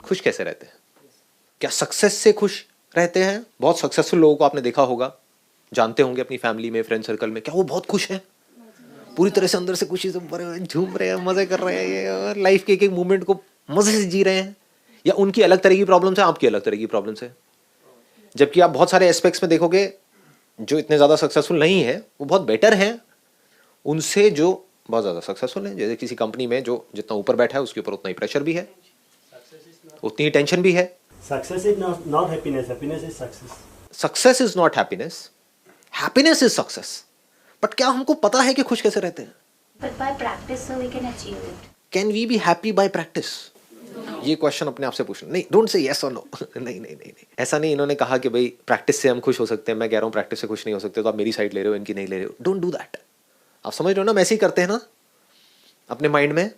खुश कैसे रहते हैं? क्या सक्सेस से खुश रहते हैं? बहुत सक्सेसफुल लोगों को आपने देखा होगा, जानते होंगे अपनी फैमिली में, फ्रेंड सर्कल में, क्या वो बहुत खुश हैं? पूरी तरह से अंदर से खुशी से भरे हुए, झूम रहे हैं, मजे कर रहे हैं, ये और लाइफ के एक एक मोमेंट को मजे से जी रहे हैं? या उनकी अलग तरह की प्रॉब्लम्स है, आपकी अलग तरह की प्रॉब्लम्स है? जबकि आप बहुत सारे एस्पेक्ट्स में देखोगे जो इतने ज़्यादा सक्सेसफुल नहीं है वो बहुत बेटर हैं उनसे जो बहुत ज़्यादा सक्सेसफुल है। जैसे किसी कंपनी में जो जितना ऊपर बैठा है उसके ऊपर उतना ही प्रेशर भी है, उतनी ही टेंशन भी है। Success is not happiness. Happiness is success. Success is not happiness, happiness is success. But क्या हमको पता है कि खुश कैसे रहते हैं? But by practice, so we can achieve it. Can we be happy by practice? ये क्वेश्चन अपने आप से पूछना। नहीं, डोंट से यस और नो। नहीं नहीं नहीं, ऐसा नहीं। इन्होंने कहा कि भाई प्रैक्टिस से हम खुश हो सकते हैं, मैं कह रहा हूँ प्रैक्टिस से खुश नहीं हो सकते, तो आप मेरी साइड ले रहे हो, इनकी नहीं ले रहे हो। Don't do that. आप समझ रहे हो ना, हम ऐसे ही करते हैं ना अपने माइंड में।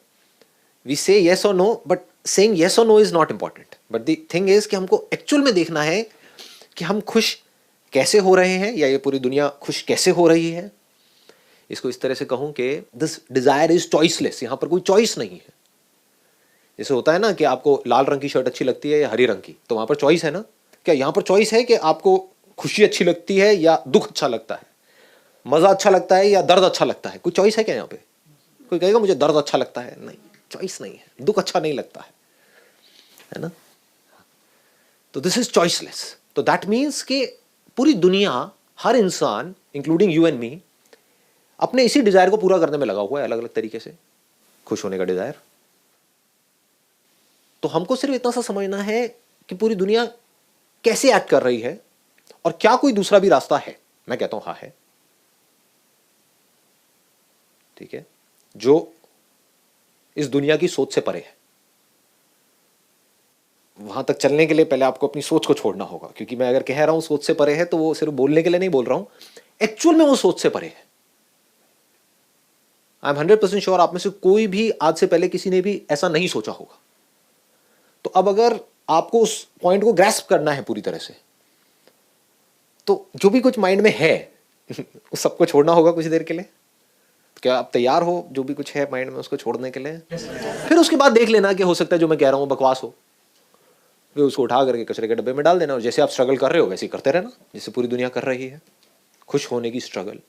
वी से येस और नो, बट सेइंग येस और no is not important, but the thing is कि हमको एक्चुअल में देखना है कि हम खुश कैसे हो रहे हैं, या ये पूरी दुनिया खुश कैसे हो रही है। इसको इस तरह से कहूं कि दिस डिजायर इज चॉइसलेस। यहां पर कोई चॉइस नहीं है। जैसे होता है ना कि आपको लाल रंग की शर्ट अच्छी लगती है या हरी रंग की, तो वहां पर चॉइस है ना। क्या यहां पर चॉइस है कि आपको खुशी अच्छी लगती है या दुख अच्छा लगता है, मजा अच्छा लगता है या दर्द अच्छा लगता है? कोई चॉइस है क्या यहाँ पे? कोई कहेगा मुझे दर्द अच्छा लगता है? नहीं, चॉइस नहीं है। दुख अच्छा नहीं लगता है ना। तो दिस इज चॉइसलेस। तो दैट मीन्स कि पूरी दुनिया, हर इंसान इंक्लूडिंग यू एंड मी, अपने इसी डिजायर को पूरा करने में लगा हुआ है, अलग अलग तरीके से खुश होने का डिजायर। तो हमको सिर्फ इतना सा समझना है कि पूरी दुनिया कैसे एक्ट कर रही है और क्या कोई दूसरा भी रास्ता है। मैं कहता हूं हाँ है। ठीक है, जो इस दुनिया की सोच से परे है। वहां तक चलने के लिए पहले आपको अपनी सोच को छोड़ना होगा, क्योंकि मैं अगर कह रहा हूं सोच से परे है तो वो सिर्फ बोलने के लिए नहीं बोल रहा हूं, एक्चुअल में वो सोच से परे है। आई एम 100% श्योर आप में से कोई भी आज से पहले किसी ने भी ऐसा नहीं सोचा होगा। तो अब अगर आपको उस पॉइंट को ग्रैस्प करना है पूरी तरह से, तो जो भी कुछ माइंड में है उस सबको छोड़ना होगा कुछ देर के लिए। क्या आप तैयार हो जो भी कुछ है माइंड में उसको छोड़ने के लिए? फिर उसके बाद देख लेना कि हो सकता है जो मैं कह रहा हूं बकवास हो, फिर उसको उठा करके कचरे के डब्बे में डाल देना। और जैसे आप स्ट्रगल कर रहे हो वैसे ही करते रहना, जैसे पूरी दुनिया कर रही है, खुश होने की स्ट्रगल।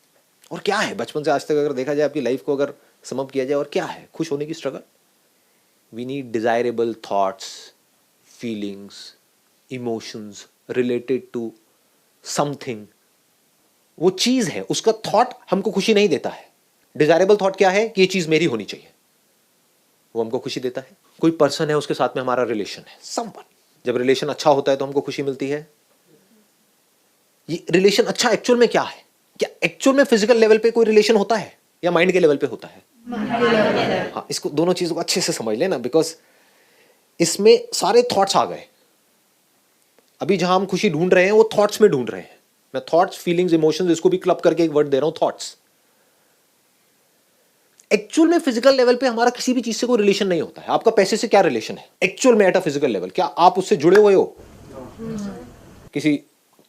और क्या है बचपन से आज तक अगर देखा जाए आपकी लाइफ को अगर समअप किया जाए, और क्या है खुश होने की struggle? We need desirable thoughts, feelings, emotions related to something. वो चीज है, उसका थॉट हमको खुशी नहीं देता है। डिजायरेबल थॉट क्या है कि ये चीज मेरी होनी चाहिए, वो हमको खुशी देता है। कोई पर्सन है, उसके साथ में हमारा रिलेशन है, समवन। जब रिलेशन अच्छा होता है तो हमको खुशी मिलती है। ये रिलेशन अच्छा एक्चुअल में क्या है? क्या एक्चुअल में फिजिकल लेवल पे कोई रिलेशन होता है या माइंड के लेवल पे होता है? हाँ, इसको दोनों चीजों को अच्छे से समझ लेना, बिकॉज इसमें सारे थॉट्स आ गए। अभी जहां हम खुशी ढूंढ रहे हैं वो थॉट्स में ढूंढ रहे हैं। मैं थॉट्स, फीलिंग्स, इमोशंस, इसको भी क्लब करके एक वर्ड दे रहा हूं, थॉट्स। एक्चुअल में फिजिकल लेवल पे हमारा किसी भी चीज से कोई रिलेशन नहीं होता है। आपका पैसे से क्या रिलेशन है एक्चुअल में एट अ फिजिकल लेवल? क्या आप उससे जुड़े हुए हो किसी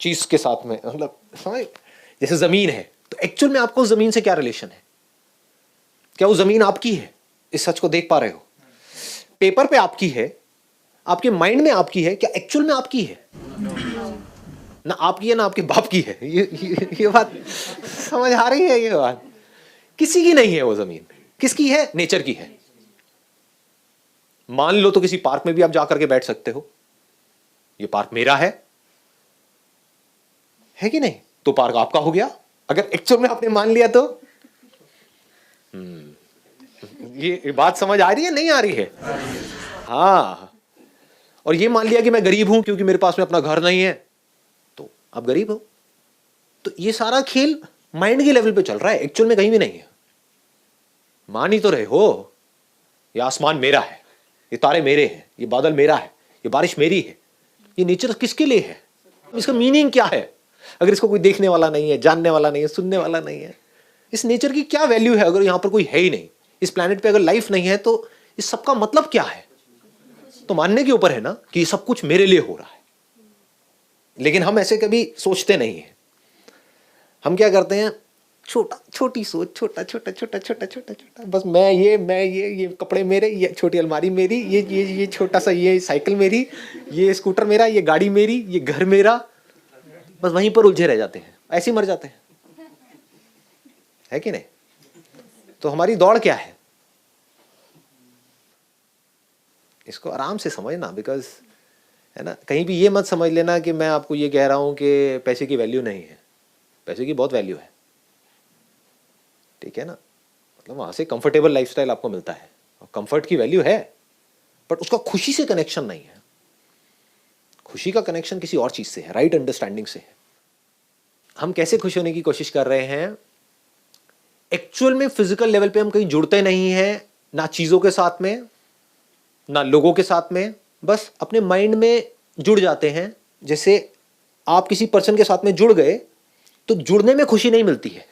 चीज के साथ में? मतलब जैसे जमीन है, तो एक्चुअल में आपको जमीन से क्या रिलेशन है? क्या वो जमीन आपकी है? इस सच को देख पा रहे हो? पेपर पे आपकी है, आपके माइंड में आपकी है, क्या एक्चुअल में आपकी है? ना आपकी है ना आपके बाप की है। ये बात समझ आ रही है? ये बात किसी की नहीं है। वो जमीन किसकी है? नेचर की है। मान लो तो किसी पार्क में भी आप जाकर के बैठ सकते हो, ये पार्क मेरा है कि नहीं? तो पार्क आपका हो गया। अगर एक्चुअल में आपने मान लिया तो ये बात समझ आ रही है नहीं आ रही है? हाँ। और ये मान लिया कि मैं गरीब हूं क्योंकि मेरे पास में अपना घर नहीं है, तो आप गरीब हो। तो ये सारा खेल माइंड के लेवल पे चल रहा है, एक्चुअल में कहीं भी नहीं है। मान ही तो रहे हो, ये आसमान मेरा है, ये तारे मेरे हैं, ये बादल मेरा है, ये बारिश मेरी है। ये नेचर किसके लिए है? इसका मीनिंग क्या है अगर इसको कोई देखने वाला नहीं है, जानने वाला नहीं है, सुनने वाला नहीं है? इस नेचर की क्या वैल्यू है अगर यहां पर कोई है ही नहीं? इस प्लेनेट पे अगर लाइफ नहीं है तो इस सबका मतलब क्या है? तो मानने के ऊपर है ना कि ये सब कुछ मेरे लिए हो रहा है। लेकिन हम ऐसे कभी सोचते नहीं है। हम क्या करते हैं, छोटा, छोटी सोच, छोटा छोटा छोटा छोटा छोटा छोटा, बस मैं ये कपड़े मेरे, ये छोटी अलमारी मेरी, ये छोटा सा ये साइकिल मेरी, ये स्कूटर मेरा, ये गाड़ी मेरी, ये घर मेरा, बस वहीं पर उलझे रह जाते हैं, ऐसे ही मर जाते हैं, है कि नहीं? तो हमारी दौड़ क्या है? इसको आराम से समझना, बिकॉज है ना, कहीं भी ये मत समझ लेना कि मैं आपको ये कह रहा हूं कि पैसे की वैल्यू नहीं है। पैसे की बहुत वैल्यू है, ठीक है ना, मतलब वहां से कंफर्टेबल लाइफस्टाइल आपको मिलता है और कंफर्ट की वैल्यू है, बट उसका खुशी से कनेक्शन नहीं है। खुशी का कनेक्शन किसी और चीज से है, राइट अंडरस्टैंडिंग से है। हम कैसे खुश होने की कोशिश कर रहे हैं? एक्चुअल में फिजिकल लेवल पे हम कहीं जुड़ते नहीं हैं, ना चीजों के साथ में, ना लोगों के साथ में, बस अपने माइंड में जुड़ जाते हैं। जैसे आप किसी पर्सन के साथ में जुड़ गए तो जुड़ने में खुशी नहीं मिलती है,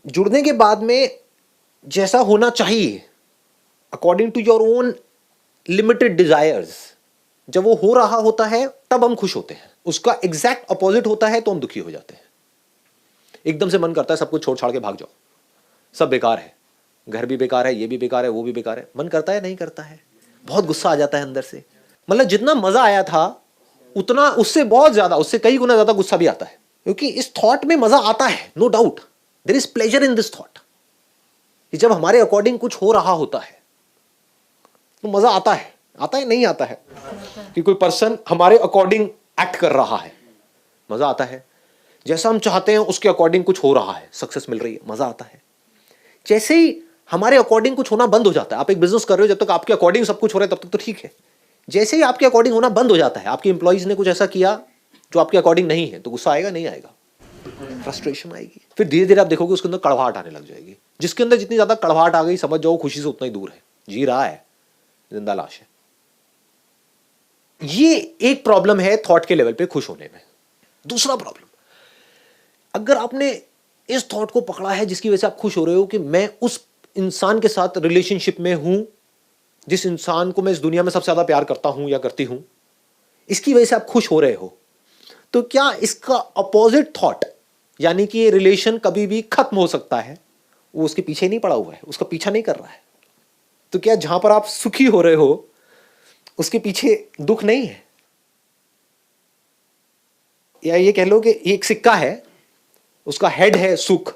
जुड़ने के बाद में जैसा होना चाहिए according to your own limited desires, जब वो हो रहा होता है तब हम खुश होते हैं। उसका एग्जैक्ट अपोजिट होता है तो हम दुखी हो जाते हैं। एकदम से मन करता है सब कुछ छोड़ छाड़ के भाग जाओ, सब बेकार है, घर भी बेकार है, ये भी बेकार है, वो भी बेकार है। मन करता है? नहीं करता है। बहुत गुस्सा आ जाता है अंदर से, मतलब जितना मजा आया था उतना उससे बहुत ज्यादा, उससे कई गुना ज्यादा गुस्सा भी आता है, क्योंकि इस थॉट में मजा आता है, no doubt, there is pleasure in this thought. जब हमारे अकॉर्डिंग कुछ हो रहा होता है तो मजा आता है। आता है? नहीं आता है कि कोई पर्सन हमारे अकॉर्डिंग एक्ट कर रहा है, मजा आता है। जैसा हम चाहते हैं उसके अकॉर्डिंग कुछ हो रहा है, सक्सेस मिल रही है, मजा आता है। जैसे ही हमारे अकॉर्डिंग कुछ होना बंद हो जाता है, आप एक बिजनेस कर रहे हो, जब तक आपके अकॉर्डिंग सब कुछ हो रहा है तब तक तो ठीक है। जैसे ही आपके अकॉर्डिंग होना बंद हो जाता है, आपके एम्प्लॉइज ने कुछ ऐसा किया जो आपके अकॉर्डिंग नहीं है, तो गुस्सा आएगा? नहीं आएगा, फ्रस्ट्रेशन आएगी। फिर धीरे धीरे आप देखोगे उसके अंदर कड़वाहट आने लग जाएगी। जिसके अंदर जितनी ज्यादा कड़वाहट आ गई, समझ जाओ खुशी से उतना ही दूर है, जी रहा है, जिंदा लाश है। ये एक प्रॉब्लम है थॉट के लेवल पे खुश होने में। दूसरा प्रॉब्लम, अगर आपने इस थॉट को पकड़ा है जिसकी वजह से आप खुश हो रहे हो कि मैं उस इंसान के साथ रिलेशनशिप में हूं जिस इंसान को मैं इस दुनिया में सबसे ज्यादा प्यार करता हूं या करती हूं, इसकी वजह से आप खुश हो रहे हो, तो क्या इसका अपोजिट थॉट, यानी कि ये रिलेशन कभी भी खत्म हो सकता है, वो उसके पीछे नहीं पड़ा हुआ है, उसका पीछा नहीं कर रहा है, तो क्या जहां पर आप सुखी हो रहे हो उसके पीछे दुख नहीं है? या ये कह लो कि एक सिक्का है, उसका हेड है सुख,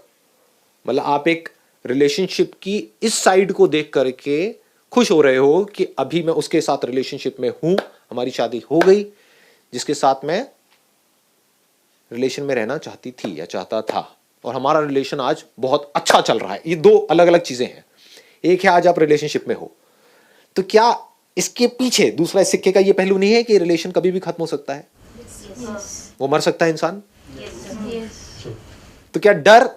मतलब आप एक रिलेशनशिप की इस साइड को देख करके खुश हो रहे हो कि अभी मैं उसके साथ रिलेशनशिप में हूं, हमारी शादी हो गई, जिसके साथ मैं रिलेशन में रहना चाहती थी या चाहता था, और हमारा रिलेशन आज बहुत अच्छा चल रहा है। ये दो अलग अलग चीजें हैं। एक है आज आप रिलेशनशिप में हो, तो क्या इसके पीछे दूसरा सिक्के का ये पहलू नहीं है कि रिलेशन कभी भी खत्म हो सकता है? वो मर सकता है इंसान। तो क्या डर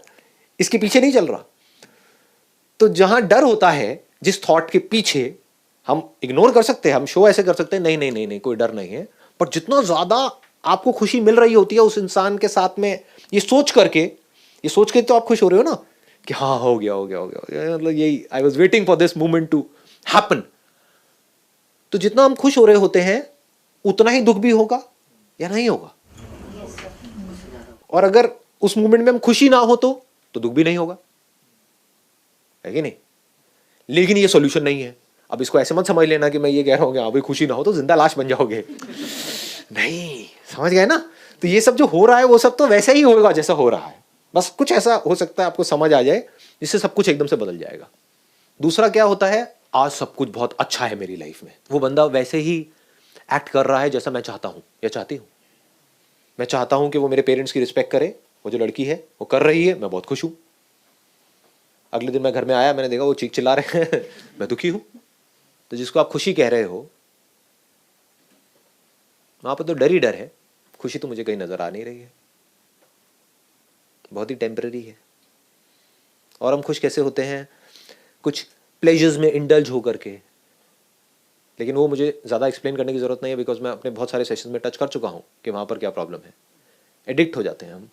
इसके पीछे नहीं चल रहा? तो जहां डर होता है, जिस थॉट के पीछे, हम इग्नोर कर सकते हैं, हम शो ऐसे कर सकते हैं नहीं नहीं नहीं नहीं कोई डर नहीं है, पर जितना ज्यादा आपको खुशी मिल रही होती है उस इंसान के साथ में, ये सोच के तो आप खुश हो रहे हो ना कि हाँ हो गया हो गया हो गया, मतलब यही I was waiting for this moment to happen. तो जितना हम खुश हो रहे होते हैं उतना ही दुख भी होगा या नहीं होगा? और अगर उस मोमेंट में हम खुशी ना हो तो दुख भी नहीं होगा, है कि नहीं? लेकिन ये सॉल्यूशन नहीं है। अब इसको ऐसे मत समझ लेना कि मैं ये कह रहा हूं कि हाँ भाई खुशी ना हो तो जिंदा लाश बन जाओगे, नहीं, समझ गए ना? तो ये सब जो हो रहा है वो सब तो वैसे ही होगा जैसा हो रहा है, बस कुछ ऐसा हो सकता है आपको समझ आ जाए जिससे सब कुछ एकदम से बदल जाएगा। दूसरा क्या होता है, आज सब कुछ बहुत अच्छा है मेरी लाइफ में, वो बंदा वैसे ही एक्ट कर रहा है जैसा मैं चाहता हूं या चाहती हूं। मैं चाहता हूं कि वो मेरे पेरेंट्स की रिस्पेक्ट करे, वो जो लड़की है वो कर रही है, मैं बहुत खुश हूं। अगले दिन मैं घर में आया, मैंने देखा वो चीख चिल्ला रहे हैं मैं दुखी हूं। तो जिसको आप खुशी कह रहे हो वहां पर तो डर ही डर है, खुशी तो मुझे कहीं नजर आ नहीं रही है, बहुत ही टेम्पररी है। और हम खुश कैसे होते हैं? कुछ प्लेजर्स में इंडल्ज हो करके, लेकिन वो मुझे ज़्यादा एक्सप्लेन करने की ज़रूरत नहीं है, बिकॉज मैं अपने बहुत सारे सेशंस में टच कर चुका हूँ कि वहाँ पर क्या प्रॉब्लम है। एडिक्ट हो जाते हैं हम।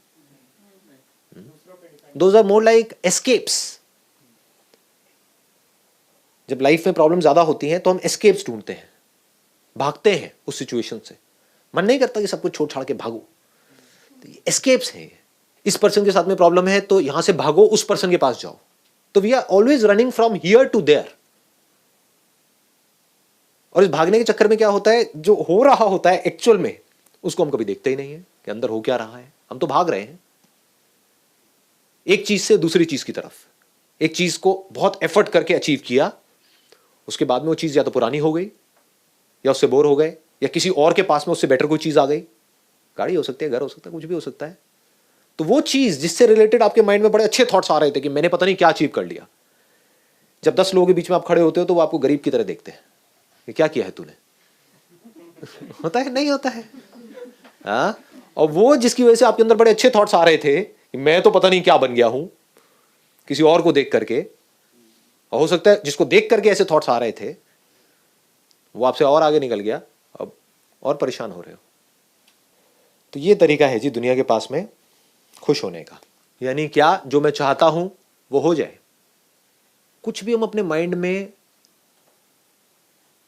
Those are more like escapes. जब लाइफ में प्रॉब्लम ज़्यादा होती हैं तो हम एस्केप्स ढूंढते हैं, भागते हैं उस सिचुएशन से। मन नहीं करता कि सब कुछ छोड़ छाड़ के भागो, तो ये एस्केप्स हैं, इस पर्सन के साथ में प्रॉब्लम है तो यहां से भागो, उस पर्सन के पास जाओ। तो we are always running from here to there. और इस भागने के चक्कर में क्या होता है, जो हो रहा होता है एक्चुअल में उसको हम कभी देखते ही नहीं है कि अंदर हो क्या रहा है। हम तो भाग रहे हैं एक चीज से दूसरी चीज की तरफ। एक चीज को बहुत एफर्ट करके अचीव किया, उसके बाद में वो चीज या तो पुरानी हो गई, या उससे बोर हो गए, या किसी और के पास में उससे बेटर कोई चीज आ गई। गाड़ी हो सकती है, घर हो सकता है, कुछ भी हो सकता है। तो वो चीज जिससे रिलेटेड आपके माइंड में बड़े अच्छे थॉट्स आ रहे थे कि मैंने पता नहीं क्या अचीव कर लिया, जब 10 लोगों के बीच में आप खड़े होते हो तो वो आपको गरीब की तरह देखते हैं कि क्या किया है तूने। होता है नहीं होता है? हाँ। और वो जिसकी वजह से आपके अंदर बड़े अच्छे थॉट्स आ रहे थे कि मैं तो पता नहीं क्या बन गया हूं किसी और को देख करके, और हो सकता है जिसको देख करके ऐसे थॉट्स आ रहे थे वो आपसे और आगे निकल गया, अब और परेशान हो रहे हो। तो ये तरीका है जी दुनिया के पास में खुश होने का। यानी क्या, जो मैं चाहता हूं वो हो जाए। कुछ भी हम अपने माइंड में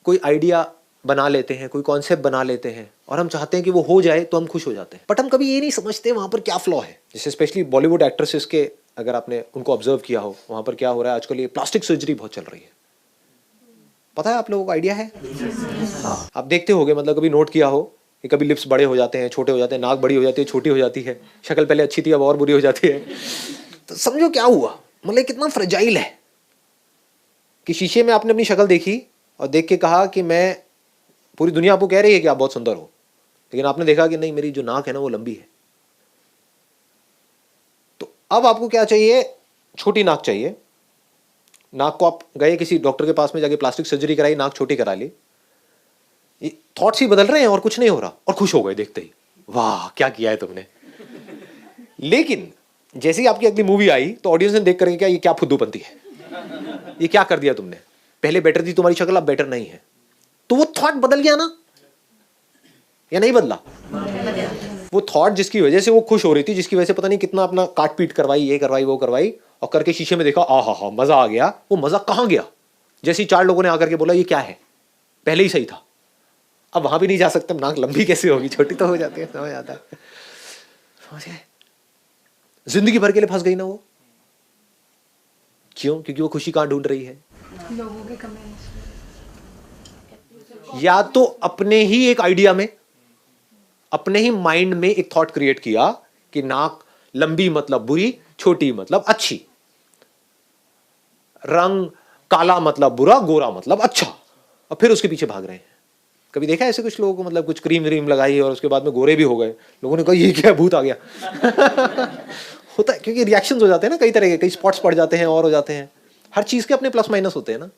कोई आइडिया बना लेते हैं, कोई कॉन्सेप्ट बना लेते हैं और हम चाहते हैं कि वो हो जाए तो हम खुश हो जाते हैं, बट हम कभी ये नहीं समझते वहां पर क्या फ्लॉ है। जैसे स्पेशली बॉलीवुड एक्ट्रेसेस के, अगर आपने उनको ऑब्जर्व किया हो, वहां पर क्या हो रहा है आजकल, ये प्लास्टिक सर्जरी बहुत चल रही है। पता है आप लोगों को आइडिया है? हाँ, आप देखते होगे, मतलब कभी नोट किया हो कि कभी लिप्स बड़े हो जाते हैं, छोटे हो जाते हैं, नाक बड़ी हो जाती है, छोटी हो जाती है, शक्ल पहले अच्छी थी अब और बुरी हो जाती है। तो समझो क्या हुआ, मतलब कितना फ्रेजाइल है कि शीशे में आपने अपनी शक्ल देखी और देख के कहा कि मैं, पूरी दुनिया आपको कह रही है कि आप बहुत सुंदर हो, लेकिन आपने देखा कि नहीं, मेरी जो नाक है ना वो लंबी है। तो अब आपको क्या चाहिए? छोटी नाक चाहिए। नाक को आप गए किसी डॉक्टर के पास में, जाके प्लास्टिक सर्जरी कराई, नाक छोटी करा ली। थॉट्स ही बदल रहे हैं और कुछ नहीं हो रहा, और खुश हो गए देखते ही, वाह क्या किया है तुमने। लेकिन जैसे ही आपकी अगली मूवी आई तो ऑडियंस ने देख करके क्या, ये क्या फुद्दूपंती है, ये क्या कर दिया तुमने, पहले बेटर थी तुम्हारी शक्ल अब बेटर नहीं है। तो वो थॉट बदल गया ना, या नहीं बदला? वो थॉट जिसकी वजह से वो खुश हो रही थी, जिसकी वजह से पता नहीं कितना अपना काट पीट करवाई, ये करवाई वो करवाई, और करके शीशे में देखा, आ हा मजा आ गया, वो मजा कहां गया? जैसे ही 4 लोगों ने आकर के बोला ये क्या है, पहले ही सही था, अब वहां भी नहीं जा सकते, नाक लंबी कैसे होगी, छोटी तो हो जाती है। समझ आता है? समझ गए? जिंदगी भर के लिए फंस गई ना वो। क्यों? क्योंकि वो खुशी कहां ढूंढ रही है? लोगों के कमेंट्स। या तो अपने ही एक आइडिया में, अपने ही माइंड में एक थॉट क्रिएट किया कि नाक लंबी मतलब बुरी, छोटी मतलब अच्छी, रंग काला मतलब बुरा, गोरा मतलब अच्छा, और फिर उसके पीछे भाग रहे हैं। कभी देखा ऐसे कुछ लोगों को, मतलब कुछ क्रीम व्रीम लगाई और उसके बाद में गोरे भी हो गए, लोगों ने कहा ये क्या भूत आ गया। होता है, क्योंकि रिएक्शंस हो जाते हैं ना कई तरह के, कई स्पॉट्स पड़ जाते हैं और हो जाते हैं। हर चीज के अपने प्लस माइनस होते हैं ना।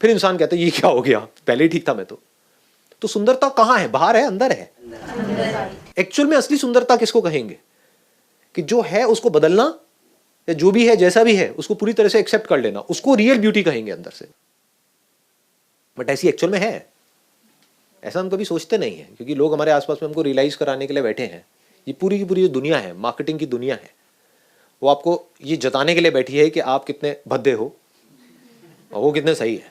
फिर इंसान कहता है ये क्या हो गया, पहले ही ठीक था मैं तो सुंदरता कहां है? बाहर है, अंदर है? एक्चुअल में असली सुंदरता किसको कहेंगे? कि जो है उसको बदलना, या जो भी है जैसा भी है उसको पूरी तरह से एक्सेप्ट कर लेना, उसको रियल ब्यूटी कहेंगे अंदर से। बट ऐसी एक्चुअल में है? ऐसा हम कभी सोचते नहीं है, क्योंकि लोग हमारे आसपास में हमको रियलाइज कराने के लिए बैठे हैं। ये पूरी की पूरी जो दुनिया है, मार्केटिंग की दुनिया है, वो आपको ये जताने के लिए बैठी है कि आप कितने भद्दे हो और वो कितने सही है।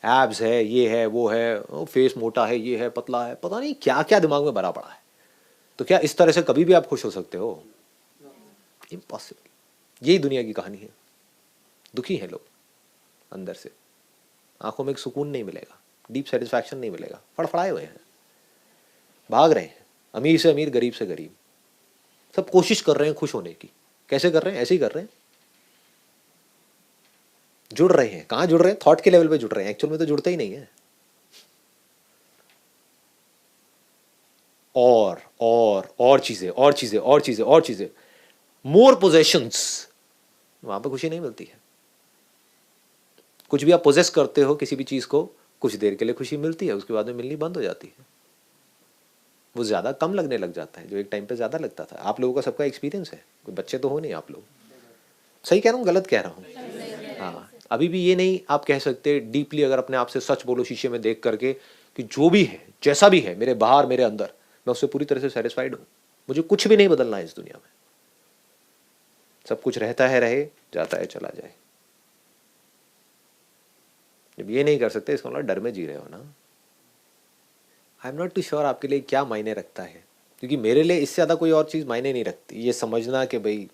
एब्स है, ये है, वो है, फेस मोटा है, ये है, पतला है, पता नहीं क्या क्या दिमाग में भरा पड़ा है। तो क्या इस तरह से कभी भी आप खुश हो सकते हो? इम्पॉसिबल। यही दुनिया की कहानी है। दुखी हैं लोग अंदर से, आंखों में एक सुकून नहीं मिलेगा, डीप सेटिस्फैक्शन नहीं मिलेगा, फड़फड़ाए हुए हैं, भाग रहे हैं, अमीर से अमीर, गरीब से गरीब, सब कोशिश कर रहे हैं खुश होने की। कैसे कर रहे हैं? ऐसे ही कर रहे हैं, जुड़ रहे हैं। कहां जुड़ रहे हैं? थॉट के लेवल पे जुड़ रहे हैं, एक्चुअल में तो जुड़ते ही नहीं है। और चीजें, और चीजें, और चीजें, और चीजें, मोर पोजेशंस, वहां पर खुशी नहीं मिलती है। कुछ भी आप पोजेस करते हो किसी भी चीज को, कुछ देर के लिए खुशी मिलती है, उसके बाद में मिलनी बंद हो जाती है। वो ज्यादा कम लगने लग जाता है, जो एक टाइम पे ज्यादा लगता था। आप लोगों का सबका एक्सपीरियंस है, कोई बच्चे तो हो नहीं आप लोग। सही कह रहा हूँ, गलत कह रहा हूँ? हाँ, अभी भी ये नहीं आप कह सकते डीपली, अगर अपने आप से सच बोलो शीशे में देख करके कि जो भी है, जैसा भी है, मेरे बाहर मेरे अंदर, मैं उससे पूरी तरह से सेटिस्फाइड हूँ, मुझे कुछ भी नहीं बदलना है इस दुनिया में। सब कुछ रहता है, रहे, जाता है, चला जाए। जब ये नहीं कर सकते, इसका मतलब डर में जी रहे हो ना। I am not too sure आपके लिए क्या मायने रखता है क्योंकि मेरे लिए इससे ज़्यादा कोई और चीज़ मायने नहीं रखती, ये समझना कि भाई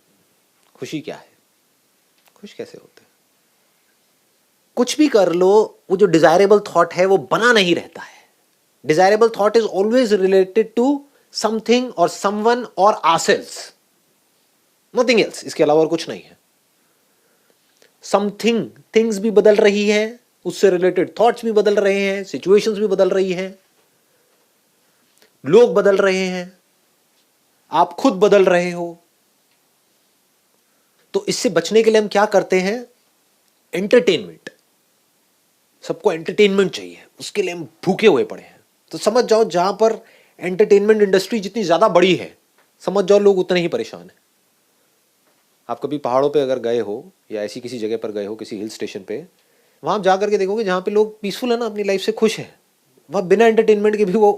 खुशी क्या है, खुश कैसे होते हैं। कुछ भी कर लो, वो जो डिजायरेबल थॉट है वो बना नहीं रहता है। Desirable thought is always related to something और समवन और आवरसेल्व्स, नथिंग एल्स, इसके अलावा और कुछ नहीं है। समथिंग, थिंग्स भी बदल रही है, उससे रिलेटेड थॉट्स भी बदल रहे हैं, सिचुएशंस भी बदल रही हैं, लोग बदल रहे हैं, आप खुद बदल रहे हो। तो इससे बचने के लिए हम क्या करते हैं? एंटरटेनमेंट। सबको एंटरटेनमेंट चाहिए, उसके लिए हम भूखे हुए पड़े हैं। तो समझ जाओ, जहां पर एंटरटेनमेंट इंडस्ट्री जितनी ज्यादा बड़ी है, समझ जाओ लोग उतने ही परेशान हैं। आप कभी पहाड़ों पे अगर गए हो या ऐसी किसी जगह पर गए हो, किसी हिल स्टेशन पे, वहां आप जा करके देखोगे जहां पे लोग पीसफुल है ना, अपनी लाइफ से खुश है, वहां बिना एंटरटेनमेंट के भी वो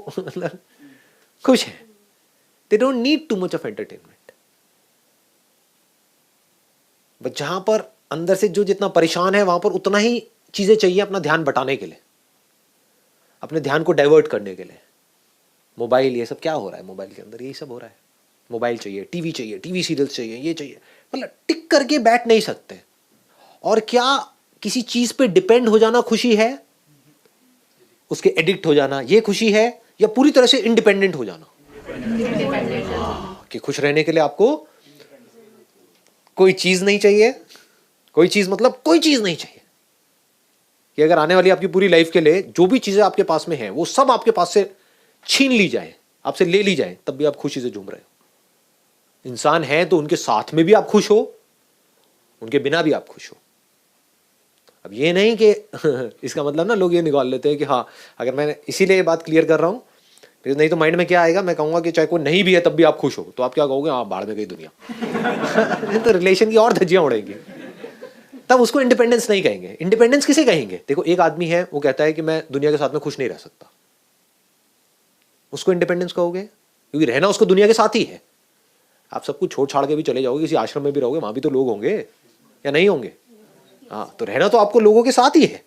खुश है। They don't need too much of entertainment. But जहां पर अंदर से जो जितना परेशान है, वहां पर उतना ही चीजें चाहिए अपना ध्यान बटाने के लिए, अपने ध्यान को डाइवर्ट करने के लिए। मोबाइल, ये सब क्या हो रहा है मोबाइल के अंदर? यही सब हो रहा है। मोबाइल चाहिए, टीवी सीरियल्स चाहिए, ये चाहिए, मतलब टिक करके बैठ नहीं सकते। और क्या किसी चीज पे डिपेंड हो जाना खुशी है? उसके एडिक्ट हो जाना ये खुशी है? या पूरी तरह से इंडिपेंडेंट हो जाना? कि खुश रहने के लिए आपको कोई चीज नहीं चाहिए। कोई चीज मतलब कोई चीज नहीं चाहिए, कि अगर आने वाली आपकी पूरी लाइफ के लिए जो भी चीजें आपके पास में हैं वो सब आपके पास से छीन ली जाए, आपसे ले ली जाए, तब भी आप खुशी से झूम रहे हो। इंसान है तो उनके साथ में भी आप खुश हो, उनके बिना भी आप खुश हो। अब ये नहीं कि इसका मतलब ना लोग ये निकाल लेते हैं कि हाँ, अगर मैं इसीलिए ये बात क्लियर कर रहा हूं, फिर नहीं तो माइंड में क्या आएगा, मैं कहूंगा कि चाहे कोई नहीं भी है तब भी आप खुश हो, तो आप क्या कहोगे? हाँ, बाढ़ में गई दुनिया। तो रिलेशन की और धज्जियां उड़ेंगी। तब उसको इंडिपेंडेंस नहीं कहेंगे। इंडिपेंडेंस किसे कहेंगे? देखो, एक आदमी है वो कहता है कि मैं दुनिया के साथ में खुश नहीं रह सकता, उसको इंडिपेंडेंस कहोगे? क्योंकि रहना उसको दुनिया के साथ ही है। आप सब कुछ छोड़ छाड़ के भी चले जाओगे, किसी आश्रम में भी रहोगे, वहां भी तो लोग होंगे या नहीं होंगे? हाँ, तो रहना तो आपको लोगों के साथ ही है।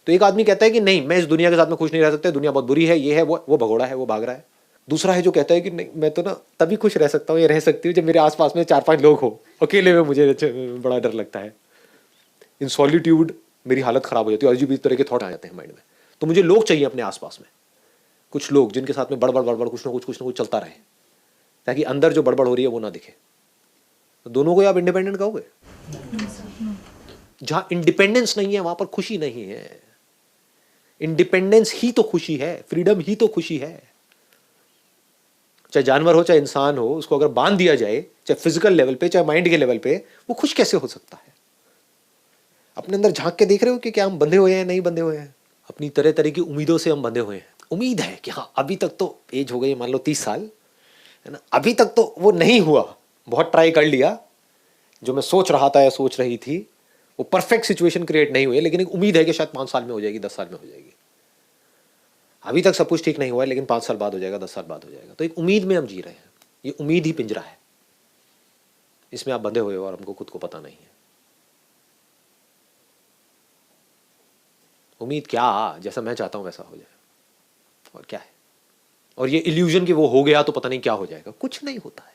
तो एक आदमी कहता है कि नहीं, मैं इस दुनिया के साथ में खुश नहीं रह सकता, दुनिया बहुत बुरी है, ये है, वो भगोड़ा है, वो भाग रहा है। दूसरा है जो कहता है कि नहीं, मैं तो ना तभी खुश रह सकता हूँ या रह सकती हूँ जब मेरे आसपास में 4-5 लोग हो, अकेले में मुझे बड़ा डर लगता है। इन सॉलिट्यूड मेरी हालत खराब हो जाती है, अजीब तरह के थॉट आ जाते हैं माइंड में। तो मुझे लोग चाहिए अपने आसपास में, कुछ लोग जिनके साथ में बड़बड़ कुछ ना कुछ चलता रहे, ताकि अंदर जो बड़बड़ हो रही है वो ना दिखे। तो दोनों को आप इंडिपेंडेंट कहोगे? जहां इंडिपेंडेंस नहीं है वहां पर खुशी नहीं है। इंडिपेंडेंस ही तो खुशी है, फ्रीडम ही तो खुशी है। चाहे जानवर हो चाहे इंसान हो, उसको अगर बांध दिया जाए, चाहे फिजिकल लेवल पे चाहे माइंड के लेवल पे, वो खुश कैसे हो सकता है? अपने अंदर झांक के देख रहे हो कि क्या हम बंधे हुए हैं? नहीं बंधे हुए हैं। अपनी तरह तरह की उम्मीदों से हम बंधे हुए हैं। उम्मीद है कि हाँ, अभी तक तो एज हो गई मान लो 30 साल, है ना, अभी तक तो वो नहीं हुआ, बहुत ट्राई कर लिया, जो मैं सोच रहा था या सोच रही थी वो परफेक्ट सिचुएशन क्रिएट नहीं हुई, लेकिन एक उम्मीद है कि शायद 5 साल में हो जाएगी, 10 साल में हो जाएगी। अभी तक सब कुछ ठीक नहीं हुआ है, लेकिन 5 साल बाद हो जाएगा, 10 साल बाद हो जाएगा। तो एक उम्मीद में हम जी रहे हैं। ये उम्मीद ही पिंजरा है, इसमें आप बंधे हुए हो और हमको खुद को पता नहीं है। उम्मीद क्या, जैसा मैं चाहता हूं वैसा हो जाए, और क्या है? और ये इल्यूजन कि वो हो गया तो पता नहीं क्या हो जाएगा, कुछ नहीं होता है।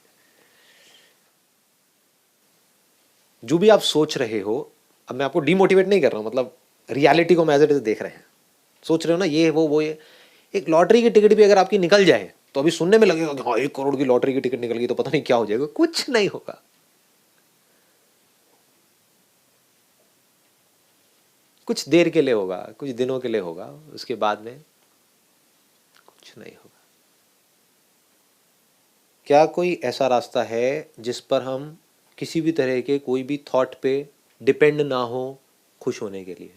जो भी आप सोच रहे हो, अब मैं आपको डिमोटिवेट नहीं कर रहा हूं, मतलब रियलिटी को एज इट इज देख रहे हैं। सोच रहे हो ना ये वो ये, एक लॉटरी की टिकट भी अगर आपकी निकल जाए तो अभी सुनने में लगेगा कि हाँ 1 करोड़ की लॉटरी की टिकट निकल गई तो पता नहीं क्या हो जाएगा, कुछ नहीं होगा। कुछ देर के लिए होगा, कुछ दिनों के लिए होगा, उसके बाद में कुछ नहीं होगा। क्या कोई ऐसा रास्ता है जिस पर हम किसी भी तरह के कोई भी थॉट पे डिपेंड ना हो खुश होने के लिए?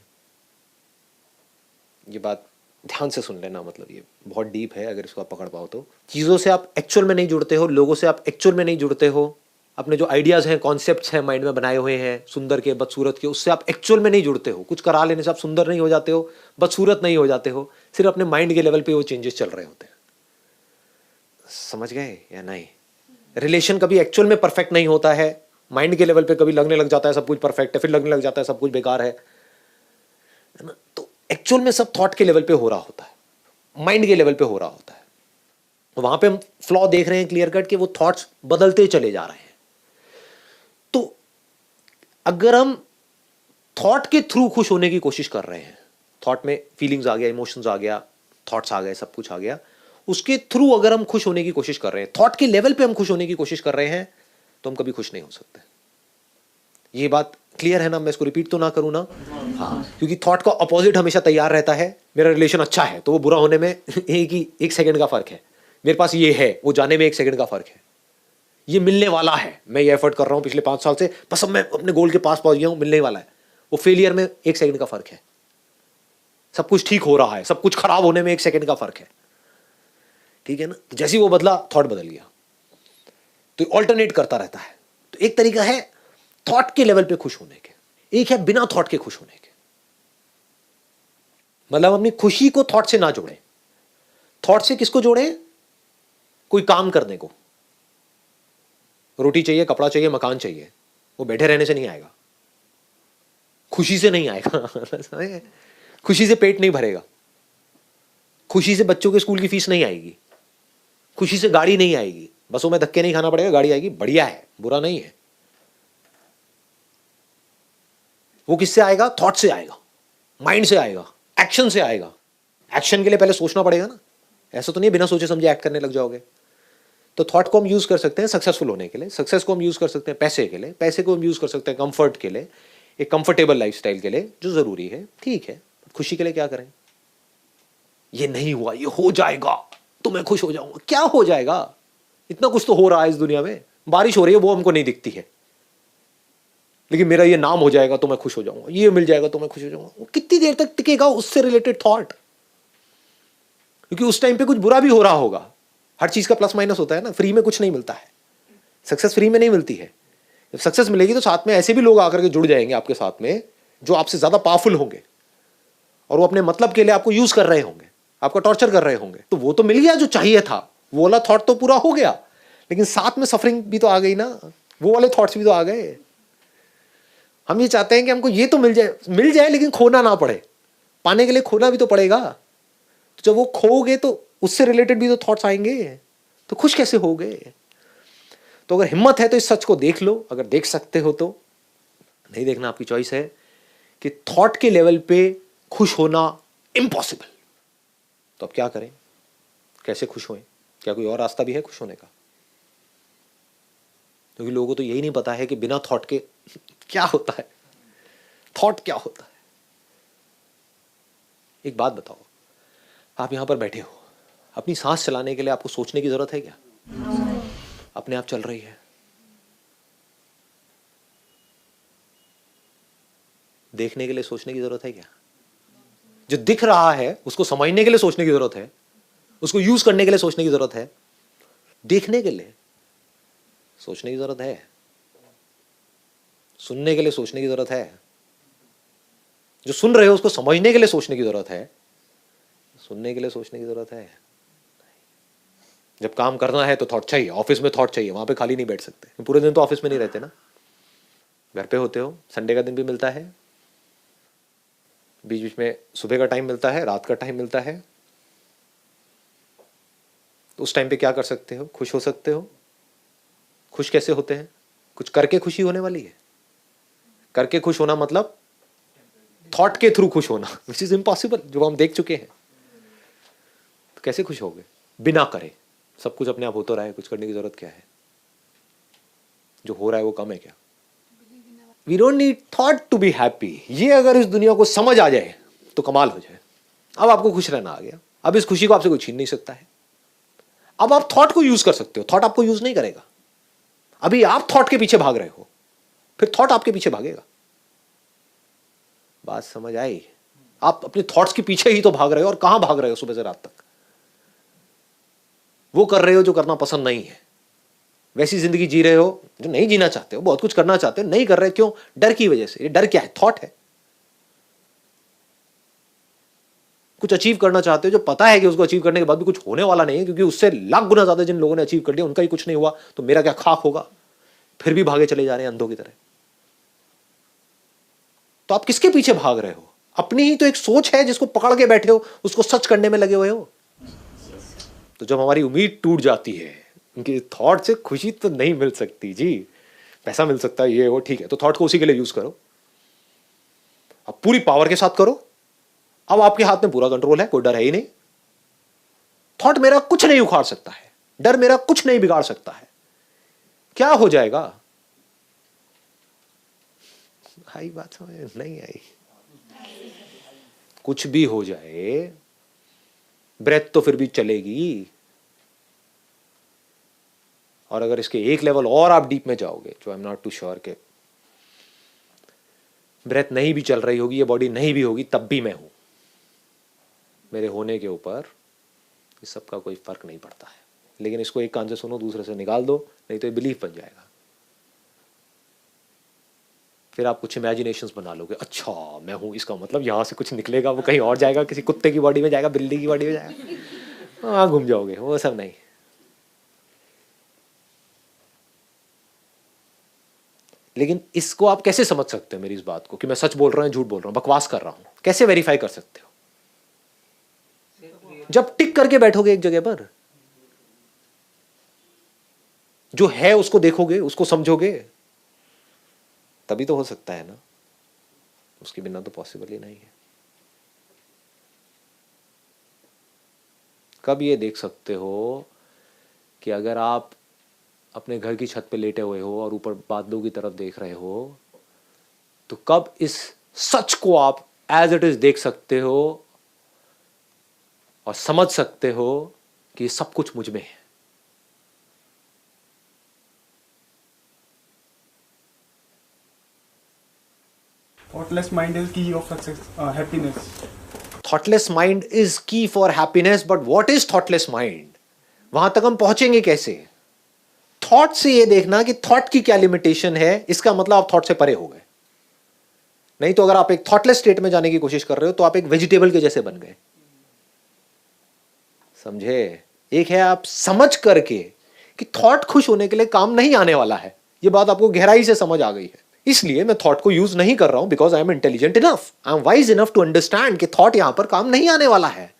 ये बात ध्यान से सुन लेना, मतलब ये बहुत डीप है, अगर इसको आप पकड़ पाओ तो। चीज़ों से आप एक्चुअल में नहीं जुड़ते हो, लोगों से आप एक्चुअल में नहीं जुड़ते हो, अपने जो आइडियाज़ हैं, कॉन्सेप्ट्स हैं माइंड में बनाए हुए हैं, सुंदर के बदसूरत के, उससे आप एक्चुअल में नहीं जुड़ते हो। कुछ करा लेने से आप सुंदर नहीं हो जाते हो, बदसूरत नहीं हो जाते हो, सिर्फ अपने माइंड के लेवल पे वो चेंजेस चल रहे होते हैं। समझ गए या नहीं? रिलेशन कभी एक्चुअल में परफेक्ट नहीं होता है। माइंड के लेवल पे कभी लगने लग जाता है सब कुछ परफेक्ट है, फिर लगने लग जाता है सब कुछ बेकार है ना? तो एक्चुअल में सब थॉट के लेवल पे हो रहा होता है, माइंड के लेवल पे हो रहा होता है। वहां पे हम फ्लॉ देख रहे हैं क्लियर कट कि वो थॉट्स बदलते चले जा रहे हैं। तो अगर हम थॉट के थ्रू खुश होने की कोशिश कर रहे हैं, थॉट में फीलिंग्स आ गया, इमोशंस आ गया, थॉट्स आ गए, सब कुछ आ गया, उसके थ्रू अगर हम खुश होने की कोशिश कर रहे हैं, थॉट के लेवल पे हम खुश होने की कोशिश कर रहे हैं, तो हम कभी खुश नहीं हो सकते। ये बात क्लियर है ना? मैं इसको रिपीट तो ना करूं ना? हाँ, क्योंकि थॉट का अपोजिट हमेशा तैयार रहता है। मेरा रिलेशन अच्छा है तो वो बुरा होने में एक सेकंड का फर्क है। मेरे पास ये है, वो जाने में 1 सेकंड का फर्क है। ये मिलने वाला है, मैं ये एफर्ट कर रहा हूं पिछले 5 साल से, बस अब मैं अपने गोल के पास पहुंच गया हूं, मिलने वाला है। वो फेलियर में 1 सेकंड का फर्क है। सब कुछ ठीक हो रहा है, सब कुछ खराब होने में 1 सेकंड का फर्क है। ठीक है ना? तो जैसे ही वो बदला, थॉट बदल गया। तो ऑल्टरनेट करता रहता है। तो एक तरीका है थॉट के लेवल पे खुश होने के, एक है बिना थॉट के खुश होने के। मतलब अपनी खुशी को थॉट से ना जोड़े। थॉट से किसको जोड़े? कोई काम करने को। रोटी चाहिए, कपड़ा चाहिए, मकान चाहिए, वो बैठे रहने से नहीं आएगा, खुशी से नहीं आएगा। खुशी से पेट नहीं भरेगा, खुशी से बच्चों के स्कूल की फीस नहीं आएगी, खुशी से गाड़ी नहीं आएगी। बसों में धक्के नहीं खाना पड़ेगा, गाड़ी आएगी, बढ़िया है, बुरा नहीं है। वो किससे आएगा? थॉट से आएगा, माइंड से आएगा, एक्शन से आएगा। एक्शन के लिए पहले सोचना पड़ेगा ना। ऐसा तो नहीं बिना सोचे समझे एक्ट करने लग जाओगे। तो थॉट को हम यूज कर सकते हैं सक्सेसफुल होने के लिए, सक्सेस को हम यूज कर सकते हैं पैसे के लिए, पैसे को हम यूज कर सकते हैं कंफर्ट के लिए, एक कंफर्टेबल लाइफस्टाइल के लिए जो जरूरी है। ठीक है, खुशी के लिए क्या करें? ये नहीं हुआ, ये हो जाएगा तो मैं खुश हो जाऊंगा। क्या हो जाएगा? इतना कुछ तो हो रहा है इस दुनिया में। बारिश हो रही है, वो हमको नहीं दिखती है, लेकिन मेरा ये नाम हो जाएगा तो मैं खुश हो जाऊंगा, ये मिल जाएगा तो मैं खुश हो जाऊंगा। वो कितनी देर तक टिकेगा उससे रिलेटेड थॉट? क्योंकि उस टाइम पे कुछ बुरा भी हो रहा होगा। हर चीज का प्लस माइनस होता है ना। फ्री में कुछ नहीं मिलता है, सक्सेस फ्री में नहीं मिलती है। जब सक्सेस मिलेगी तो साथ में ऐसे भी लोग आकर के जुड़ जाएंगे आपके साथ में जो आपसे ज्यादा पावरफुल होंगे, और वो अपने मतलब के लिए आपको यूज कर रहे होंगे, आपको टॉर्चर कर रहे होंगे। तो वो तो मिल गया जो चाहिए था, वो वाला थॉट तो पूरा हो गया, लेकिन साथ में सफरिंग भी तो आ गई ना, वो वाले थॉट्स भी तो आ गए। हम ये चाहते हैं कि हमको ये तो मिल जाए लेकिन खोना ना पड़े। पाने के लिए खोना भी तो पड़ेगा। तो जब वो खोगे तो उससे रिलेटेड भी तो थॉट्स आएंगे, तो खुश कैसे होगे? तो अगर हिम्मत है तो इस सच को देख लो, अगर देख सकते हो तो। नहीं देखना आपकी चॉइस है कि थॉट के लेवल पे खुश होना इम्पॉसिबल। तो अब क्या करें? कैसे खुश होएं? क्या कोई और रास्ता भी है खुश होने का? क्योंकि लोगों को तो यही नहीं पता है कि बिना थॉट के क्या होता है, थॉट क्या होता है। एक बात बताओ, आप यहां पर बैठे हो, अपनी सांस चलाने के लिए आपको सोचने की जरूरत है क्या? अपने आप चल रही है। देखने के लिए सोचने की जरूरत है क्या? जो दिख रहा है उसको समझने के लिए सोचने की जरूरत है, उसको यूज करने के लिए सोचने की जरूरत है। देखने के लिए सोचने की जरूरत है, सुनने के लिए सोचने की जरूरत है, जो सुन रहे हो उसको समझने के लिए सोचने की जरूरत है, सुनने के लिए सोचने की जरूरत है। जब काम करना है तो थॉट चाहिए, ऑफिस में थॉट चाहिए, वहां पे खाली नहीं बैठ सकते। पूरे दिन तो ऑफिस में नहीं रहते ना, घर पे होते हो, संडे का दिन भी मिलता है, बीच बीच में सुबह का टाइम मिलता है, रात का टाइम मिलता है। तो उस टाइम पे क्या कर सकते हो? खुश हो सकते हो। खुश कैसे होते हैं? कुछ करके खुशी होने वाली है। करके खुश होना मतलब थॉट के थ्रू खुश होना, विच इज इम्पॉसिबल, जो हम देख चुके हैं। तो कैसे खुश होगे बिना करे? सब कुछ अपने आप होता रहा है, कुछ करने की जरूरत क्या है? जो हो रहा है वो कम है क्या? We don't need thought to be happy. ये अगर इस दुनिया को समझ आ जाए तो कमाल हो जाए। अब आपको खुश रहना आ गया। अब इस खुशी को आपसे कोई छीन नहीं सकता है। अब आप थॉट को यूज कर सकते हो, थॉट आपको यूज नहीं करेगा। अभी आप थॉट के पीछे भाग रहे हो, फिर थॉट आपके पीछे भागेगा। बात समझ आई? आप अपने थॉट्स के पीछे ही तो भाग रहे हो, और कहां भाग रहे हो सुबह से रात तक? वो कर रहे हो जो करना पसंद नहीं है, वैसी जिंदगी जी रहे हो जो नहीं जीना चाहते हो, बहुत कुछ करना चाहते हो, नहीं कर रहे। क्यों? डर की वजह से। ये डर क्या है? थॉट है। कुछ अचीव करना चाहते हो जो पता है कि उसको अचीव करने के बाद भी कुछ होने वाला नहीं है, क्योंकि उससे लाख गुना ज्यादा जिन लोगों ने अचीव कर लिया उनका ही कुछ नहीं हुआ, तो मेरा क्या खाक होगा? फिर भी भागे चले जा रहे हैं अंधों की तरह। तो आप किसके पीछे भाग रहे हो? अपनी ही तो एक सोच है जिसको पकड़ के बैठे हो, उसको सच करने में लगे हुए हो। तो जब हमारी उम्मीद टूट जाती है कि थॉट से खुशी तो नहीं मिल सकती जी, पैसा मिल सकता है, ये वो ठीक है, तो थॉट को उसी के लिए यूज करो, अब पूरी पावर के साथ करो। अब आपके हाथ में पूरा कंट्रोल है, कोई डर है ही नहीं। थॉट मेरा कुछ नहीं उखाड़ सकता है, डर मेरा कुछ नहीं बिगाड़ सकता है। क्या हो जाएगा? आई बात समझ नहीं आई? कुछ भी हो जाए, ब्रेथ तो फिर भी चलेगी। और अगर इसके एक लेवल और आप डीप में जाओगे, जो I am not too sure के ब्रेथ नहीं भी चल रही होगी, ये बॉडी नहीं भी होगी, तब भी मैं हूं। मेरे होने के ऊपर इस सब का कोई फर्क नहीं पड़ता है। लेकिन इसको एक कान से सुनो, दूसरे से निकाल दो, नहीं तो ये बिलीफ बन जाएगा। फिर आप कुछ इमेजिनेशंस बना लोगे, अच्छा मैं हूं, इसका मतलब यहां से कुछ निकलेगा, वो कहीं और जाएगा, किसी कुत्ते की बॉडी में जाएगा, बिल्ली की बॉडी में जाएगा, वहां घूम जाओगे। वो सब नहीं। लेकिन इसको आप कैसे समझ सकते हो, मेरी इस बात को, कि मैं सच बोल रहा हूं, झूठ बोल रहा हूं, बकवास कर रहा हूं? कैसे वेरीफाई कर सकते हो? जब टिक करके बैठोगे एक जगह पर, जो है उसको देखोगे, उसको समझोगे, तभी तो हो सकता है ना। उसके बिना तो पॉसिबल ही नहीं है। कब ये देख सकते हो कि अगर आप अपने घर की छत पे लेटे हुए हो और ऊपर बादलों की तरफ देख रहे हो, तो कब इस सच को आप एज इट इज देख सकते हो और समझ सकते हो कि ये सब कुछ मुझ में है? Thoughtless mind is key of success, happiness. Thoughtless mind is key for happiness, but what is thoughtless mind? वहां तक हम पहुंचेंगे कैसे? थॉट से ये देखना कि थॉट की क्या लिमिटेशन है, इसका मतलब आप थॉट से परे हो गए। नहीं तो अगर आप एक थॉटलेस स्टेट में जाने की कोशिश कर रहे हो, तो आप एक वेजिटेबल के जैसे बन गए। समझे? एक है आप समझ करके कि थॉट खुश होने के लिए काम नहीं आने वाला है, ये बात आपको गहराई से समझ आ गई है। इसलिए मैं थॉट को यूज नहीं कर रहा हूं, because I am intelligent enough, I am wise enough to understand कि थॉट यहां पर काम नहीं आने वाला है।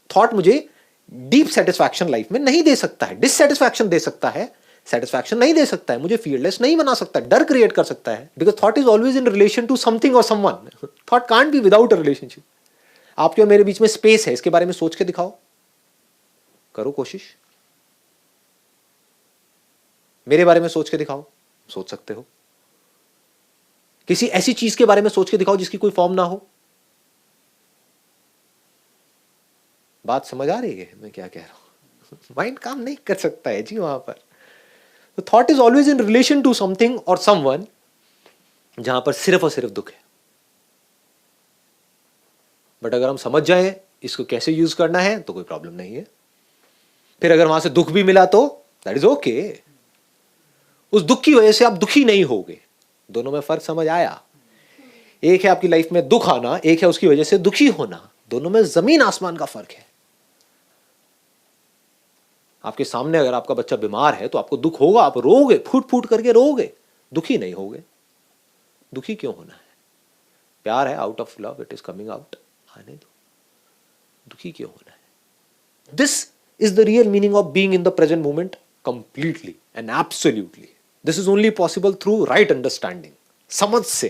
थॉट मुझे डीप सेटिस्फैक्शन लाइफ में नहीं दे सकता है, डिससेटिस्फैक्शन दे सकता है, सेटिस्फैक्शन नहीं दे सकता है, मुझे फीयरलेस नहीं बना सकता, डर क्रिएट कर सकता है, because thought is always in relation to something और someone. Thought can't be without a relationship. आपके और मेरे बीच में स्पेस है, इसके बारे में सोच के दिखाओ, करो कोशिश। मेरे बारे में सोच के दिखाओ, सोच सकते हो। किसी ऐसी चीज के बारे में सोच के दिखाओ जिसकी कोई फॉर्म ना हो। बात समझ आ रही है मैं क्या कह रहा हूं? माइंड काम नहीं कर सकता है जी वहां पर। तो thought is always in relation to something और समवन, जहां पर सिर्फ और सिर्फ दुख है। बट अगर हम समझ जाएं इसको कैसे यूज करना है, तो कोई प्रॉब्लम नहीं है। फिर अगर वहां से दुख भी मिला तो दैट इज ओके। उस दुख की वजह से आप दुखी नहीं होगे। दोनों में फर्क समझ आया? एक है आपकी लाइफ में दुख आना, एक है उसकी वजह से दुखी होना। दोनों में जमीन आसमान का फर्क है। आपके सामने अगर आपका बच्चा बीमार है तो आपको दुख होगा, आप रोओगे, फूट फूट करके रोओगे, दुखी नहीं होगे। दुखी क्यों होना है? प्यार है, out of love it is coming out, आने दो। दुखी क्यों होना है? This is the real meaning of being in the present moment completely and absolutely. This is only possible through right understanding. समझ से।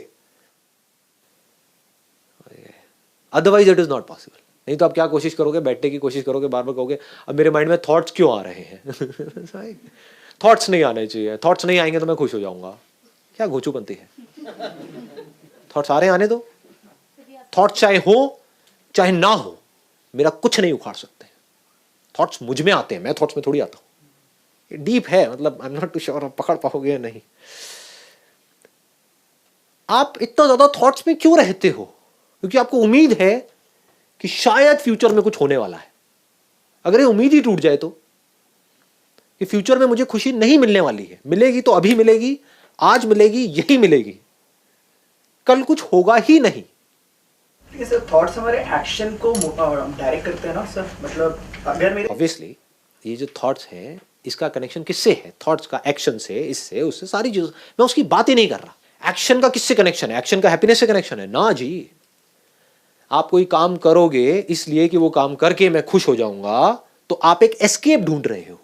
Otherwise it is not possible. नहीं तो आप क्या कोशिश करोगे? बैठने की कोशिश करोगे, बार बार कहोगे अब मेरे माइंड में थॉट्स क्यों आ रहे हैं? थॉट्स नहीं आने चाहिए, थॉट्स नहीं आएंगे तो मैं खुश हो जाऊंगा। क्या घोचू बनती है? थॉट्स आ रहे हैं, आने दो। थॉट्स चाहे हो चाहे ना हो, मेरा कुछ नहीं उखाड़ सकते। थॉट्स मुझ में आते हैं, मैं थॉट्स में थोड़ी आता हूं। ये डीप है, मतलब I am not too sure आप पकड़ पाओगे या नहीं। आप इतना ज्यादा थॉट्स में क्यों रहते हो? क्योंकि आपको उम्मीद है कि शायद फ्यूचर में कुछ होने वाला है। अगर ये उम्मीद ही टूट जाए तो कि फ्यूचर में मुझे खुशी नहीं मिलने वाली है, मिलेगी तो अभी मिलेगी, आज मिलेगी, यही मिलेगी, कल कुछ होगा ही नहीं। ठीक है सर, थॉट्स हमारे एक्शन को डायरेक्ट करते हैं ना सर। मतलब अगर मेरे ऑब्वियसली ये जो थॉट्स हैं इसका कनेक्शन किससे है? थॉट्स का एक्शन से, इससे, उससे, सारी चीजों। मैं उसकी बात ही नहीं कर रहा। एक्शन का किससे कनेक्शन है? एक्शन का हैप्पीनेस से कनेक्शन है ना जी। आप कोई काम करोगे इसलिए कि वो काम करके मैं खुश हो जाऊंगा, तो आप एक एस्केप ढूंढ रहे हो,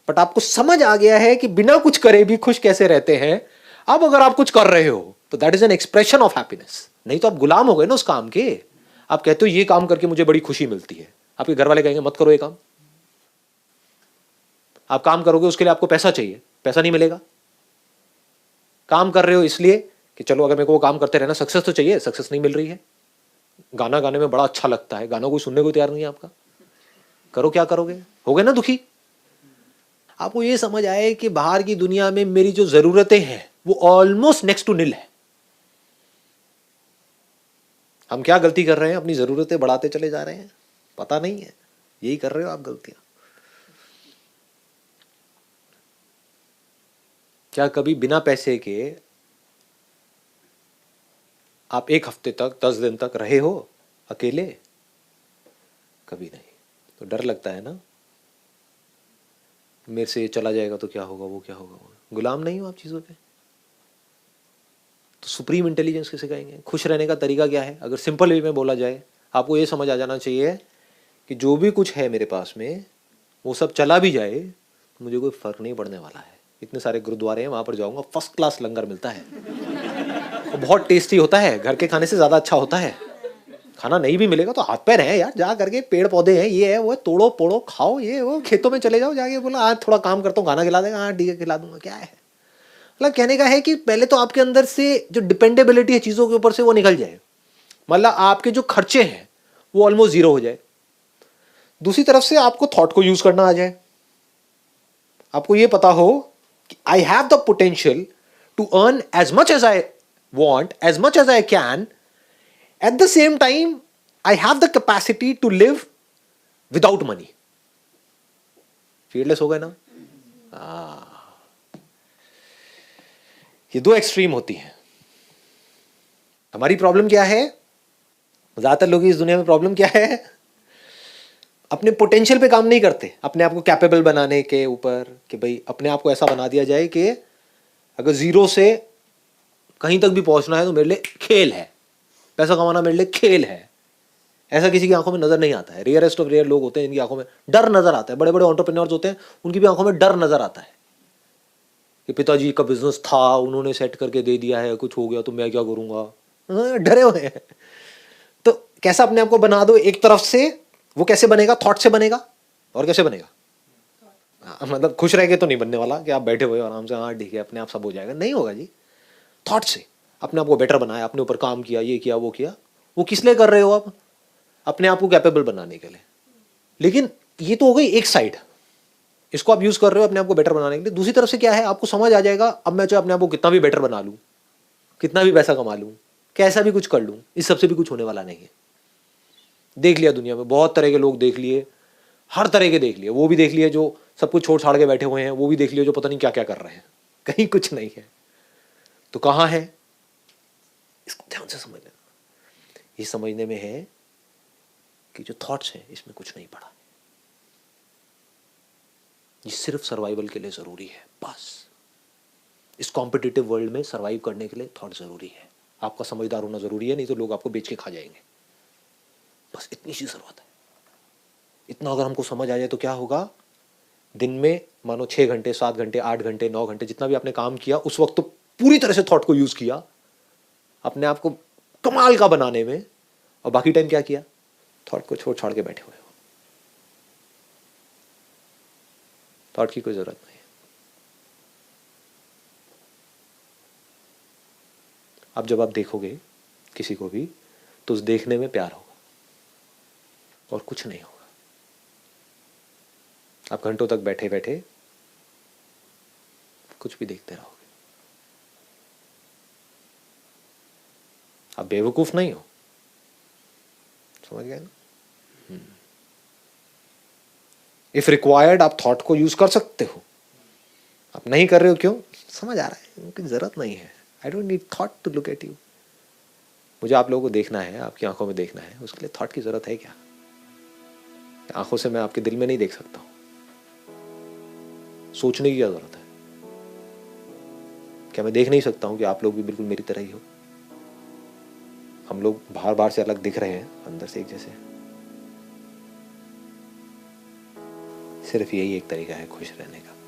बट आपको समझ आ गया है कि बिना कुछ करे भी खुश कैसे रहते हैं। अब अगर आप कुछ कर रहे हो तो that is an expression of happiness. नहीं तो आप गुलाम हो गए ना उस काम के। आप कहते हो ये काम करके मुझे बड़ी खुशी मिलती है, आपके घर वाले कहेंगे मत करो ये काम। आप काम करोगे उसके लिए आपको पैसा चाहिए, पैसा नहीं मिलेगा। काम कर रहे हो इसलिए कि चलो अगर मेरे को वो काम करते रहना, सक्सेस तो चाहिए, सक्सेस नहीं मिल रही है। गाना गाने में बड़ा अच्छा लगता है, गाना कोई सुनने को तैयार नहीं है आपका, करो क्या करोगे, हो गए ना दुखी। आपको ये समझ आए कि बाहर की दुनिया में मेरी जो जरूरतें हैं वो ऑलमोस्ट नेक्स्ट टू निल है। हम क्या गलती कर रहे हैं, अपनी जरूरतें बढ़ाते चले जा रहे हैं, पता नहीं है। यही कर रहे हो आप गलतियां। क्या कभी बिना पैसे के आप एक हफ्ते तक 10 दिन तक रहे हो अकेले? कभी नहीं। तो डर लगता है ना, मेरे से चला जाएगा तो क्या होगा, वो क्या होगा। गुलाम नहीं हो आप चीजों पे। तो सुप्रीम इंटेलिजेंस किसे कहेंगे? खुश रहने का तरीका क्या है? अगर सिंपल वे में बोला जाए, आपको ये समझ आ जाना चाहिए कि जो भी कुछ है मेरे पास में वो सब चला भी जाए तो मुझे कोई फर्क नहीं पड़ने वाला है। इतने सारे गुरुद्वारे हैं, वहां पर जाऊंगा, फर्स्ट क्लास लंगर मिलता है, वो बहुत टेस्टी होता है, घर के खाने से ज्यादा अच्छा होता है। खाना नहीं भी मिलेगा तो हाथ पैर हैं यार, जा करके पेड़ पौधे हैं, ये है वो है, तोड़ो पोड़ो खाओ, ये वो खेतों में चले जाओ, जाके बोला आज थोड़ा काम करता हूँ, खाना खिला देगा, हाँ ठीक है खिला दूंगा, क्या है। मतलब कहने का है कि पहले तो आपके अंदर से जो डिपेंडेबिलिटी है चीजों के ऊपर से वो निकल जाए, मतलब आपके जो खर्चे हैं वो ऑलमोस्ट जीरो हो जाए। दूसरी तरफ से आपको थॉट को यूज करना आ जाए, आपको ये पता हो कि I have the potential to earn as much as I want, as much as I can. At the same time, I have the capacity to live without money. Fearless हो गए ना? ये दो एक्सट्रीम होती है। हमारी प्रॉब्लम क्या है? ज्यादातर लोग इस दुनिया में प्रॉब्लम क्या है? अपने पोटेंशियल पे काम नहीं करते, अपने आप को कैपेबल बनाने के ऊपर, कि भाई अपने आप को ऐसा बना दिया जाए कि अगर जीरो से कहीं तक भी पहुंचना है तो मेरे लिए खेल है, पैसा कमाना मेरे लिए खेल है। ऐसा किसी की आंखों में नजर नहीं आता है। रेयरेस्ट ऑफ रेयर लोग होते हैं जिनकी आंखों में डर नजर आता है। बड़े बड़े एंटरप्रेन्योर्स होते हैं, उनकी भी आंखों में डर नजर आता है कि पिताजी का बिजनेस था, उन्होंने सेट करके दे दिया है, कुछ हो गया तो मैं क्या करूंगा, डरे हुए हैं। तो कैसा अपने आप को बना दो एक तरफ से, वो कैसे बनेगा? थॉट से बनेगा। और कैसे बनेगा? मतलब खुश रह के तो नहीं बनने वाला कि आप बैठे हुए आराम से, हाँ ठीक है अपने आप सब हो जाएगा, नहीं होगा जी। थॉट से अपने आप को बेटर बनाया, अपने ऊपर काम किया, ये किया वो किया। वो किस लिए कर रहे हो आप? अपने आप को कैपेबल बनाने के लिए। लेकिन ये तो हो गई एक साइड, इसको आप यूज कर रहे हो अपने आप को बेटर बनाने के लिए। दूसरी तरफ से क्या है, आपको समझ आ जाएगा अब मैं चाहे अपने आप को कितना भी बेटर बना लूं, कितना भी पैसा कमा लूं, कैसा भी कुछ कर लूं, इस सबसे भी कुछ होने वाला नहीं है। देख लिया दुनिया में, बहुत तरह के लोग देख लिए, हर तरह के देख लिए। वो भी देख लिए जो सब कुछ छोड़ छाड़ के बैठे हुए हैं, वो भी देख लिए जो पता नहीं क्या क्या कर रहे हैं, कहीं कुछ नहीं है। तो कहां है? इसको ध्यान से समझ लेना। ये समझने में है कि जो थॉट्स हैं इसमें कुछ नहीं पड़ा, ये सिर्फ सर्वाइवल के लिए जरूरी है। बस इस कॉम्पिटिटिव वर्ल्ड में सर्वाइव करने के लिए थॉट जरूरी है। आपका समझदार होना जरूरी है, नहीं तो लोग आपको बेच के खा जाएंगे। बस इतनी सी जरूरत है। इतना अगर हमको समझ आ जाए तो क्या होगा, दिन में मानो 6 घंटे 7 घंटे 8 घंटे 9 घंटे जितना भी आपने काम किया, उस वक्त तो पूरी तरह से थॉट को यूज किया अपने आप को कमाल का बनाने में, और बाकी टाइम क्या किया? थॉट को छोड़ छाड़ के बैठे हुए हो। थॉट की कोई जरूरत नहीं है। अब जब आप देखोगे किसी को भी तो उस देखने में प्यार होगा और कुछ नहीं होगा। आप घंटों तक बैठे बैठे कुछ भी देखते रहोगे। आप बेवकूफ नहीं हो, समझ गए ना? इफ रिक्वायर्ड आप थॉट को यूज कर सकते हो। आप नहीं कर रहे हो, क्यों? समझ आ रहा है उनकी जरूरत नहीं है। I don't need thought to look at you. मुझे आप लोगों को देखना है, आपकी आंखों में देखना है, उसके लिए थॉट की जरूरत है क्या? आंखों से मैं आपके दिल में नहीं देख सकता हूं। सोचने की क्या जरूरत है? क्या मैं देख नहीं सकता हूं कि आप लोग भी बिल्कुल मेरी तरह ही हो? हम लोग बाहर बाहर से अलग दिख रहे हैं, अंदर से एक जैसे। सिर्फ यही एक तरीका है खुश रहने का।